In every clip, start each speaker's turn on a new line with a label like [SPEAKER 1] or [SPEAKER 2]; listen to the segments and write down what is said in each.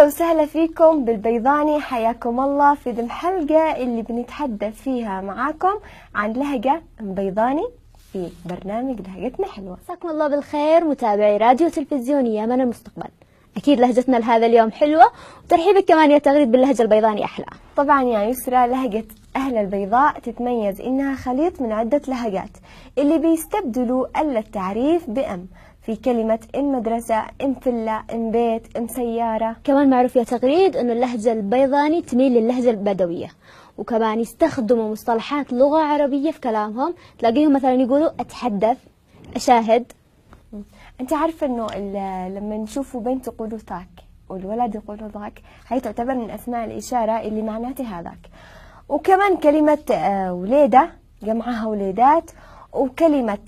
[SPEAKER 1] أهلا وسهلا فيكم بالبيضاني، حياكم الله في ذي الحلقة اللي بنتحدث فيها معاكم عن لهجة بيضاني في برنامج لهجتنا حلوة.
[SPEAKER 2] مساكم الله بالخير متابعي راديو تلفزيوني يمن المستقبل. أكيد لهجتنا لهذا اليوم حلوة، وترحيبك كمان يا تغريد باللهجة البيضاني أحلى.
[SPEAKER 1] طبعا يا يسرى، لهجة أهل البيضاء تتميز إنها خليط من عدة لهجات اللي بيستبدلوا التعريف بأم في كلمة إم مدرسة، إم فلة، إم بيت، إم سيارة.
[SPEAKER 2] كمان معروف يا تغريد إنه اللهجة البيضاني تميل للهجة البدوية، وكمان يستخدموا مصطلحات لغة عربية في كلامهم. تلاقيهم مثلا يقولوا أتحدث، أشاهد.
[SPEAKER 1] أنت عارفة إنه لما نشوفوا بنت يقولوا ذاك والولد يقولوا ذاك، هي تعتبر من أسماء الإشارة اللي معناتها هذاك. وكمان كلمة وليدة جمعها وليدات، وكلمة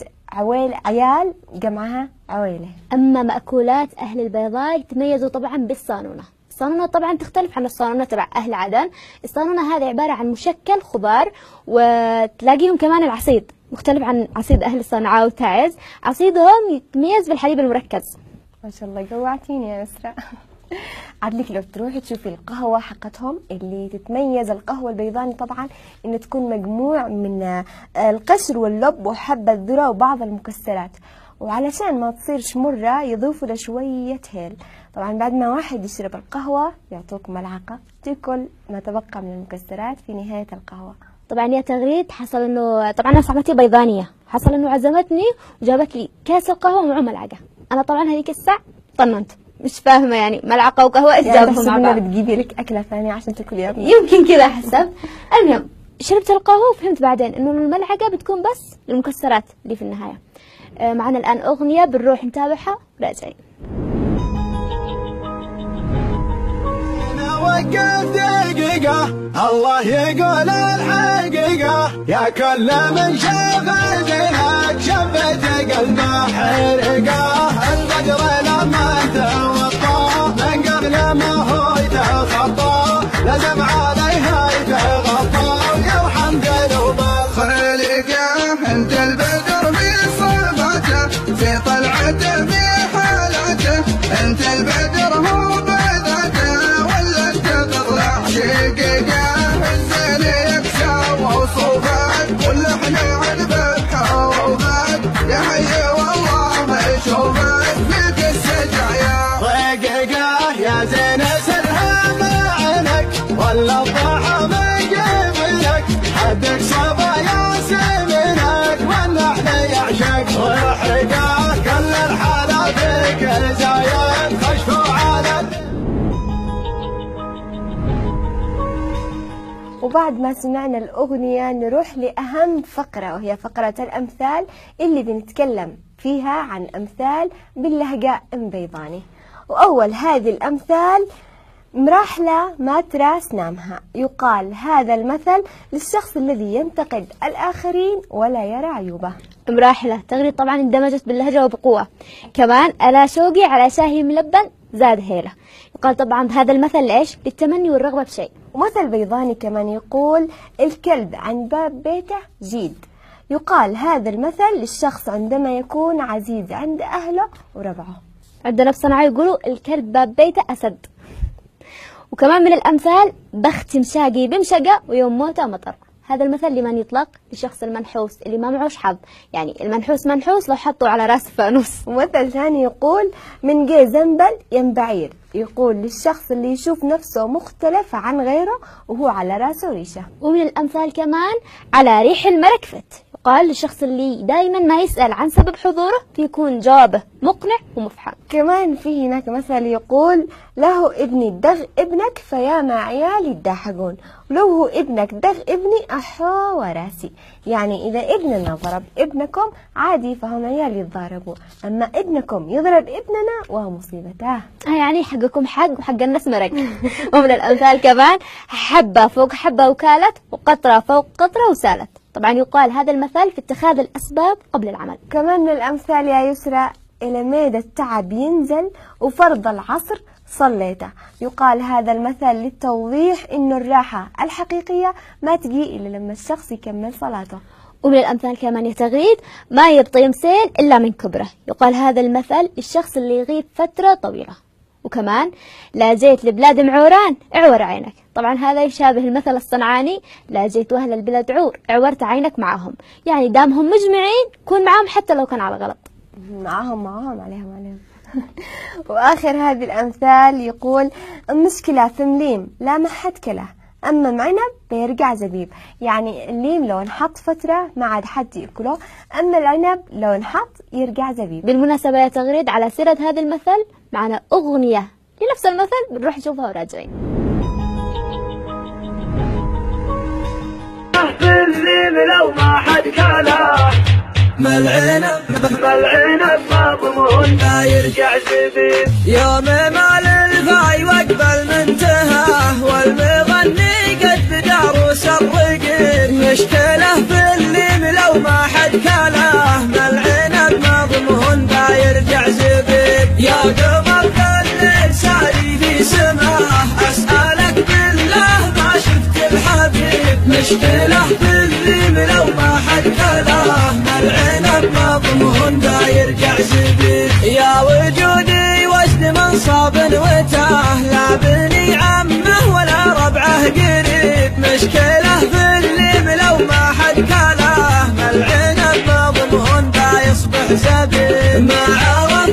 [SPEAKER 1] عيال جمعها عويلة.
[SPEAKER 2] أما مأكولات أهل البيضاء يتميزوا طبعا بالصانونة. الصانونة طبعا تختلف عن الصانونة تبع أهل عدن. الصانونة هذه عبارة عن مشكل خضار، وتلاقيهم كمان العصيد مختلف عن عصيد أهل الصنعاء وتعز. عصيدهم يتميز بالحليب المركز.
[SPEAKER 1] ما شاء الله جوعتيني يا يسرا. عدلك لو تروحي تشوفي القهوة حقتهم اللي تتميز القهوة البيضاني طبعا إن تكون مجموع من القشر واللب وحبة ذرة وبعض المكسرات، وعلشان ما تصيرش مرة يضيفوا له شوية هيل. طبعا بعد ما واحد يشرب القهوة يعطوك ملعقة تاكل ما تبقى من المكسرات في نهاية القهوة.
[SPEAKER 2] طبعا يا تغريد حصل انه طبعا انا صاحبتي بيضانيه، حصل انه عزمتني وجابت لي كاس القهوه ومعه ملعقه. انا طبعا هذيك الساعه طننت، مش فاهمه يعني ملعقه وقهوه ايش جابهم مع بعض.
[SPEAKER 1] بتجيبي لك اكله ثانيه عشان تاكليها،
[SPEAKER 2] يمكن كذا حسب. المهم شربت القهوه وفهمت بعدين انه الملعقه بتكون بس المكسرات اللي في النهايه. معنا الان اغنيه بنروح نتابعها وراجعين.
[SPEAKER 3] وقف دقيقة الله يقول الحقيقة، يا كل من شاف زينك شفت قلبه حرقة. البدر لما توطى من قبل ما هو يتخطى لازم عليها يتغطى ويرحم قلوب الخليقة. انت البدر في صفاته في طلعته في حالته، انت البدر هو بذاته شقيقة. الزين يكسى وصوفك واللحن عذبك حروفك، يا حي والله ما يشوفك فيك السجايا. رقيقة يا زين سرها معينك ولا الضحى من قبلك، حدك صبا يا سمنك واللحن يعشق ويحرقه. كل الحالة فيك زايد خشفوا على.
[SPEAKER 1] وبعد ما سمعنا الأغنية نروح لأهم فقرة، وهي فقرة الأمثال اللي بنتكلم فيها عن أمثال باللهجة بيضاني. وأول هذه الأمثال مراحلة ما ترى سنامها. يقال هذا المثل للشخص الذي ينتقد الآخرين ولا يرى عيوبه.
[SPEAKER 2] مراحلة تغريد طبعا اندمجت باللهجة وبقوة. كمان ألا شوقي على شاهي ملبن زاد هيله. يقال طبعا هذا المثل ليش؟ للتمني والرغبة بشيء.
[SPEAKER 1] ومثل بيضاني كمان يقول الكلب عن باب بيته جيد. يقال هذا المثل للشخص عندما يكون عزيز عند أهله وربعه.
[SPEAKER 2] عندنا بصنعاء يقولوا الكلب باب بيته أسد. وكمان من الأمثال بخت مشاقي بمشقة ويوم موته مطر. هذا المثل لمن يطلق للشخص المنحوس اللي ما معوش حظ، يعني المنحوس منحوس لو حطوا على راس فانوس.
[SPEAKER 1] ومثل ثاني يقول من جي زنبل ينبعير. يقول للشخص اللي يشوف نفسه مختلف عن غيره وهو على راسه ريشة.
[SPEAKER 2] ومن الأمثال كمان على ريح المركفت. يقال للشخص اللي دايما ما يسأل عن سبب حضوره فيكون جوابه مقنع ومفحم.
[SPEAKER 1] كمان في هناك مثل يقول له ابني دغ ابنك فيا ما عيالي يضحكون، ولو هو ابنك دغ ابني أحا وراسي. يعني إذا ابننا ضرب ابنكم عادي فهم عيالي يتضاربوا، أما ابنكم يضرب ابننا وهو مصيبته.
[SPEAKER 2] يعني حقكم حق وحق الناس مرق. ومن الأمثال كمان حبة فوق حبة وكالت، وقطرة فوق قطرة وسالت. طبعا يقال هذا المثل في اتخاذ الأسباب قبل العمل.
[SPEAKER 1] كمان من الأمثال يا يسرى إلى ميد التعب ينزل وفرض العصر صليته. يقال هذا المثل للتوضيح إنه الراحة الحقيقية ما تجي إلا لما الشخص يكمل صلاته.
[SPEAKER 2] ومن الأمثال كمان يا تغريد ما يبطي يمسين إلا من كبره. يقال هذا المثل للشخص اللي يغيب فترة طويلة. وكمان لا جيت لبلاد معوران اعور عينك. طبعا هذا يشابه المثل الصنعاني لا جيت أهل البلاد عور اعورت عينك معهم، يعني دامهم مجمعين كون معهم حتى لو كان على غلط.
[SPEAKER 1] معاهم عليهم. وآخر هذه الأمثال يقول المشكلة في مليم لا ما حد كله، أما معنب بيرجع زبيب. يعني الليم لو انحط فترة ما عاد حد يأكله، أما العنب لو انحط يرجع زبيب.
[SPEAKER 2] بالمناسبة يا تغريد على سيرة هذا المثل معنا أغنية لنفس المثل بنروح نشوفها وراجعين.
[SPEAKER 3] الليم لو ما حد كله ملعنب مضمون ما يرجع زبيب. يوم مال الفاي وقبل منتهى والمغني قد داروس الرقيب. مشكلة في الليم لو ما حد كله ملعنب مضمون ما يرجع زبيب. يا قمر الليل ساري في سماه أسألك بالله ما شفت الحبيب. مشكلة في الليم لو ما حد كله ملعنب مضمون دا يرجع زبيب. يا وجودي وجد منصب وتاه لا بني عمه ولا ربعه قريب. مشكلة في الليم لو ما حد كله ملعنب مضمون دا يصبح زبيب. ما عرف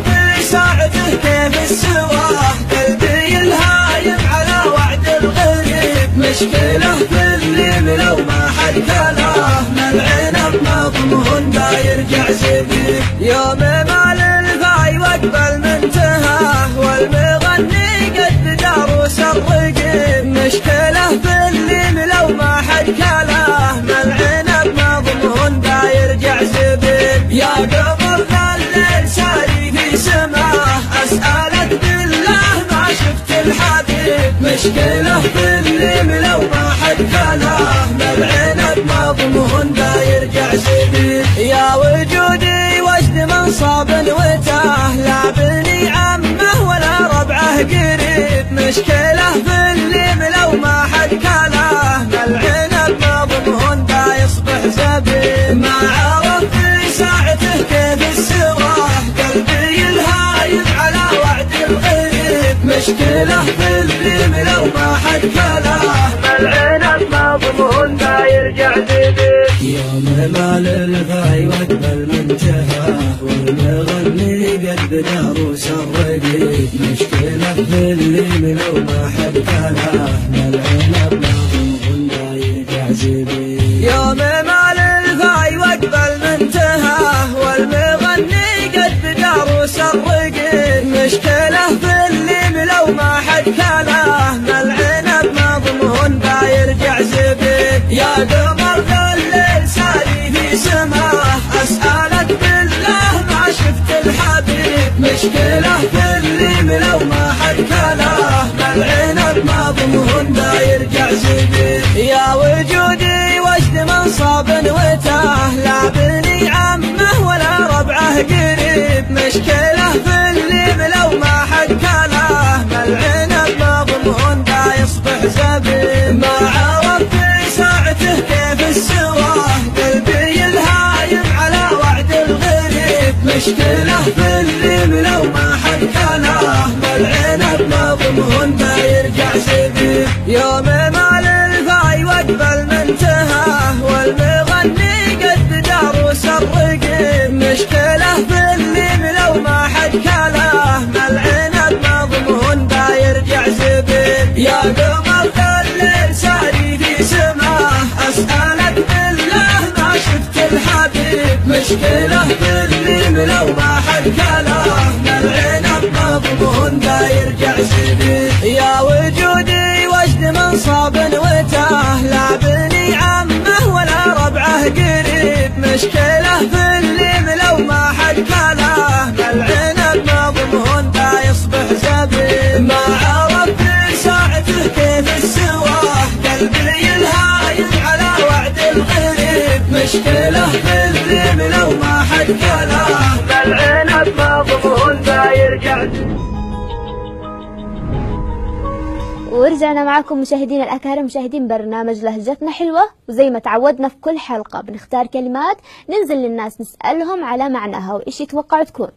[SPEAKER 3] ساعته كيف السواه قلبي الهايم على وعد الغريب. مشكلة في الليم لو ما حد كله ملعنب مضمون دا يرجع زبيب. يوم مال الفاي وقبل منتهى والمغني قد داروس الرقيب. مشكلة في الليم لو ما حد كله ملعنب مضمون دا يرجع زبيب. يا قمر الليل ساري في سماه أسألك بالله ما شفت الحبيب. مشكلة في الليم لو ما حد كله ملعنب مضمون دا يرجع زبيب. يا وجودي وجد منصب وتاه لا بني عمه ولا ربعه قريب. مشكلة في الليم لو ما حد كله ملعنب مضمون دا يصبح زبيب. ما عرف في ساعته كيف السواه قلبي الهايم على وعد الغريب. مشكلة في الليم لو ما حد كله ملعنب مضمون دا يرجع زبيب. يوم مال الفاي وقبل منتهى والمغني قد داروس الرقيب. مشكلة في الليم لو ما حد كله ملعنب مضمون دا يرجع زبيب. يوم مال الفاي وقبل منتهى والمغني قد داروس الرقيب. مشكلة في الليم لو ما حد كله ملعنب مضمون دا يرجع زبيب. يا قمر الليل ساري في سماه أسألك بالله ما شفت الحبيب. مشكلة في الليم لو ما حد كله ملعنب مضمون دا يرجع زبيب. يا وجودي وجد منصب وتاه لا بني عمه ولا ربعه قريب. مشكلة في الليم لو ما حد كله ملعنب مضمون دا يصبح زبيب. ما عرف في ساعته كيف السواه قلبي الهايم على وعد الغريب. مشكلة في الليم لو ما حد كله ملعنب مضمون دا يرجع زبيب. يوم مال الفاي وقبل منتهى والمغني قد داروس الرقيب. مشكلة في الليم لو ما حد كله ملعنب مضمون دا يرجع زبيب. يا قمر الليل ساري في سماه أسألك بالله ما شفت الحبيب. مشكلة في الليم لو ما حد كله ملعنب مضمون دا يرجع زبيب. يا وجودي وجد منصب وتاه لا بني عمه ولا ربعه قريب. مشكلة في الليم لو ما حد كله ملعنب مضمون دا يصبح زبيب. ما عرف في ساعته كيف السواه قلبي الهايم على وعد الغريب. مشكلة في الليم لو ما حد كله ملعنب مضمون دا يرجع.
[SPEAKER 2] ورجعنا معكم مشاهدينا الأكارم، مشاهدين برنامج لهجتنا حلوة. وزي ما تعودنا في كل حلقة بنختار كلمات ننزل للناس نسألهم على معناها وإيش يتوقعوا تكون.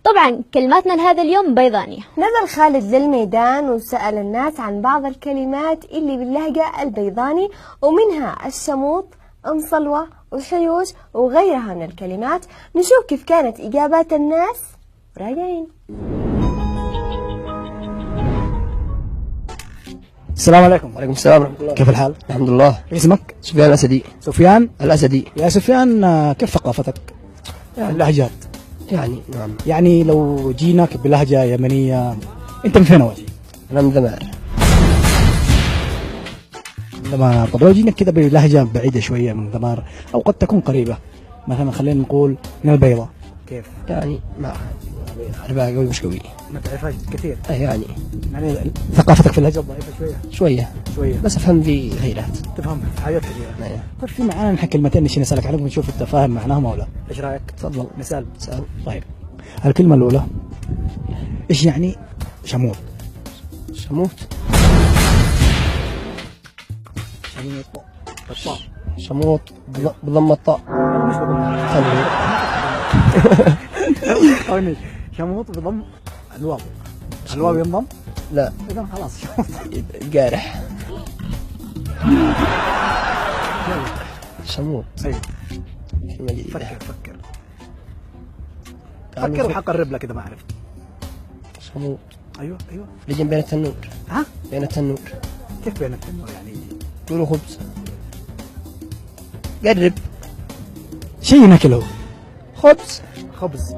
[SPEAKER 2] طبعا كلماتنا لهذا اليوم بيضانية.
[SPEAKER 1] نزل خالد للميدان وسأل الناس عن بعض الكلمات اللي باللهجة البيضاني، ومنها الشموط، مصلوة، وحيوش وغيرها من الكلمات. نشوف كيف كانت إجابات الناس. راجعين.
[SPEAKER 4] السلام عليكم.
[SPEAKER 5] وعليكم السلام ورحمة الله.
[SPEAKER 4] كيف الحال؟
[SPEAKER 5] الحمد لله.
[SPEAKER 4] اسمك؟
[SPEAKER 5] سفيان الأسدي.
[SPEAKER 4] سفيان
[SPEAKER 5] الأسدي.
[SPEAKER 4] يا سفيان، كيف ثقافتك؟ اللهجات
[SPEAKER 5] يعني نعم.
[SPEAKER 4] يعني لو جيناك بلهجة يمنية، أنت من فين أول شيء؟
[SPEAKER 5] أنا من ذمار.
[SPEAKER 4] ذمار. طب لو جيناك كذا بلهجة بعيدة شوية من ذمار أو قد تكون قريبة، مثلا خلينا نقول من البيضة، كيف؟
[SPEAKER 5] يعني ما أعرفها قوي مش قوي.
[SPEAKER 4] ما تعرفهاش كثير؟
[SPEAKER 5] يعني
[SPEAKER 4] ثقافتك في اللهجة ضعيفة شوية
[SPEAKER 5] شوية بس أفهم في غيرات.
[SPEAKER 4] تفهم في حاجات كثيرة.
[SPEAKER 5] أيوة.
[SPEAKER 4] طيب في معانا نحن كلمتين نشي نسألك عنهم ونشوف أنت فاهم معناهم أو لا، إيش رأيك؟
[SPEAKER 5] تفضل.
[SPEAKER 4] نسأل.
[SPEAKER 5] سأل.
[SPEAKER 4] طيب الكلمة الأولى إيش يعني شموط؟
[SPEAKER 5] شموت.
[SPEAKER 4] بالطاء.
[SPEAKER 5] شموت بضم الطاء.
[SPEAKER 4] مش بضم.
[SPEAKER 5] خلي.
[SPEAKER 4] شموط بضم الواو. الواو ينضم؟
[SPEAKER 5] لا.
[SPEAKER 4] إذا خلاص شموط.
[SPEAKER 5] قارح. شموت.
[SPEAKER 4] أيوه.
[SPEAKER 5] كلمة جديدة.
[SPEAKER 4] فكر وحقرب لك إذا ما عرفت.
[SPEAKER 5] شموت.
[SPEAKER 4] أيوه.
[SPEAKER 5] لجن بين التنور.
[SPEAKER 4] ها؟
[SPEAKER 5] بين التنور.
[SPEAKER 4] كيف بين التنور يعني؟
[SPEAKER 5] قولوا خبز. قرب.
[SPEAKER 4] شيء ناكله.
[SPEAKER 5] خبز.
[SPEAKER 4] خبز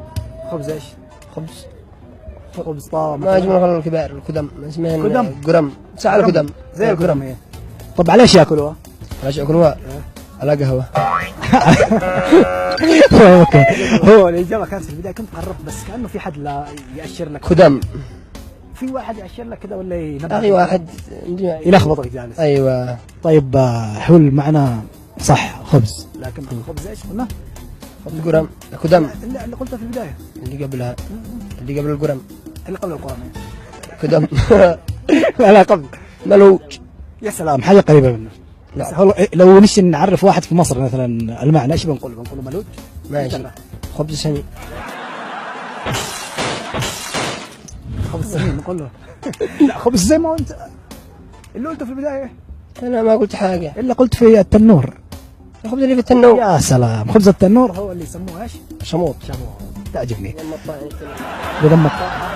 [SPEAKER 4] إيش؟ خبز طاوة.
[SPEAKER 5] ما أجمل غير الكبار القدم اسمهن قرم. ساعة القدم
[SPEAKER 4] زي القرم هي. طب على ايش ياكلوها؟
[SPEAKER 5] علاش ياكلوها؟ على قهوة.
[SPEAKER 4] اوكي. هو الإجابة كانت في البداية كنت قربت، بس كأنه في حد لا يأشر لك.
[SPEAKER 5] خدم.
[SPEAKER 4] في واحد يأشر لك كذا ولا ينبه؟
[SPEAKER 5] أخي واحد
[SPEAKER 4] يلخبطك جالس.
[SPEAKER 5] أيوة.
[SPEAKER 4] طيب حول معنا صح خبز، لكن خبز ايش قلنا؟
[SPEAKER 5] خبز قرم. قدم.
[SPEAKER 4] اللي قلتها في البداية.
[SPEAKER 5] اللي قبلها. اللي قبل القرم.
[SPEAKER 4] اللي قبل القرآن.
[SPEAKER 5] قدم.
[SPEAKER 4] لا قبل.
[SPEAKER 5] ملوج.
[SPEAKER 4] يا سلام، حاجة قريبة منه.
[SPEAKER 5] نعم.
[SPEAKER 4] لو نشي نعرف واحد في مصر مثلا المعنى ايش بنقول ملوج؟
[SPEAKER 5] ماشي. خبز سمين.
[SPEAKER 4] خبز سمين نقول له. لا خبز زي ما انت اللي قلته في البداية.
[SPEAKER 5] أنا ما قلت حاجة.
[SPEAKER 4] إلا قلت في التنور.
[SPEAKER 5] الخبز اللي في التنور.
[SPEAKER 4] يا سلام، خبز التنور هو اللي يسموه ايش؟
[SPEAKER 5] شموط.
[SPEAKER 4] تعجبني. بضم الطاء.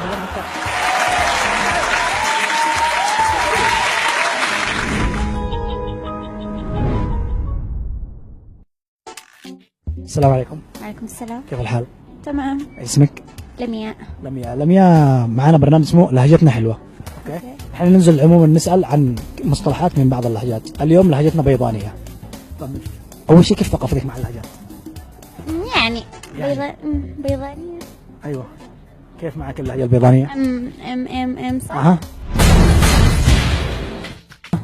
[SPEAKER 4] السلام عليكم.
[SPEAKER 6] وعليكم السلام.
[SPEAKER 4] كيف الحال؟
[SPEAKER 6] تمام.
[SPEAKER 4] اسمك؟
[SPEAKER 6] لمياء.
[SPEAKER 4] لمياء معنا برنامج اسمه لهجتنا حلوة. اوكي. احنا ننزل عموما نسأل عن مصطلحات من بعض اللهجات. اليوم لهجتنا بيضانية. أول شيء كيف ثقافتك مع اللهجات؟
[SPEAKER 6] يعني بيضانية.
[SPEAKER 4] أيوه. كيف معك اللهجة البيضانية؟
[SPEAKER 6] صح.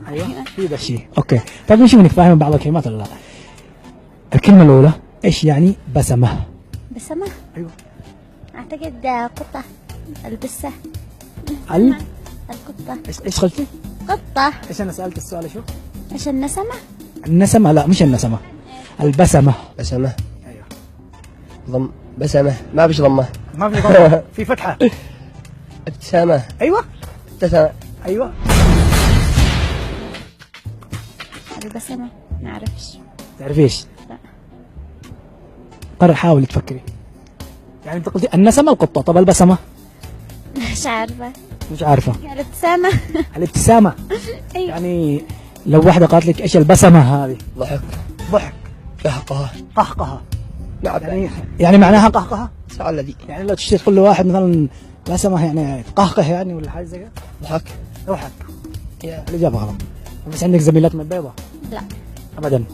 [SPEAKER 4] أيوه. في ذا الشيء. أوكي. طيب نشوف نتفاهم بعض الكلمات ولا لا؟ الكلمة الأولى إيش يعني بسمة؟
[SPEAKER 6] بسمة؟
[SPEAKER 4] أيوه.
[SPEAKER 6] أعتقد قطة. البسة. القطة.
[SPEAKER 4] إيش قلتي؟
[SPEAKER 6] قطة.
[SPEAKER 4] إيش أنا سألت السؤال شو؟
[SPEAKER 6] إيش النسمة؟
[SPEAKER 4] النسمة لا مش النسمة. البسمة.
[SPEAKER 5] بسمة.
[SPEAKER 4] أيوه.
[SPEAKER 5] ضم. بسمة. ما فيش ضمة.
[SPEAKER 4] ما في ضمة. في فتحة.
[SPEAKER 5] ابتسامة.
[SPEAKER 4] أيوه.
[SPEAKER 5] ابتسامة.
[SPEAKER 4] أيوه.
[SPEAKER 6] البسمة ما أعرفش.
[SPEAKER 4] تعرفيش؟
[SPEAKER 6] لا.
[SPEAKER 4] قرر حاولي تفكري. يعني أنت قلتي النسمة القطة، طب البسمة؟
[SPEAKER 6] مش عارفة.
[SPEAKER 4] مش عارفة.
[SPEAKER 6] الابتسامة.
[SPEAKER 4] الابتسامة.
[SPEAKER 6] أيوه.
[SPEAKER 4] يعني لو واحدة قالت لك إيش البسمة هذه؟ ضحك. قهقهة.
[SPEAKER 5] نعم.
[SPEAKER 4] يعني معناها قهقهة؟
[SPEAKER 5] سأل الذي.
[SPEAKER 4] يعني لو تشتري تقول له واحد مثلا بسمة يعني قهقه يعني ولا حاجة زي كذا؟
[SPEAKER 5] ضحك.
[SPEAKER 4] الإجابة غلط. بس عندك زميلات من البيضة؟
[SPEAKER 6] لا.
[SPEAKER 4] أبدا.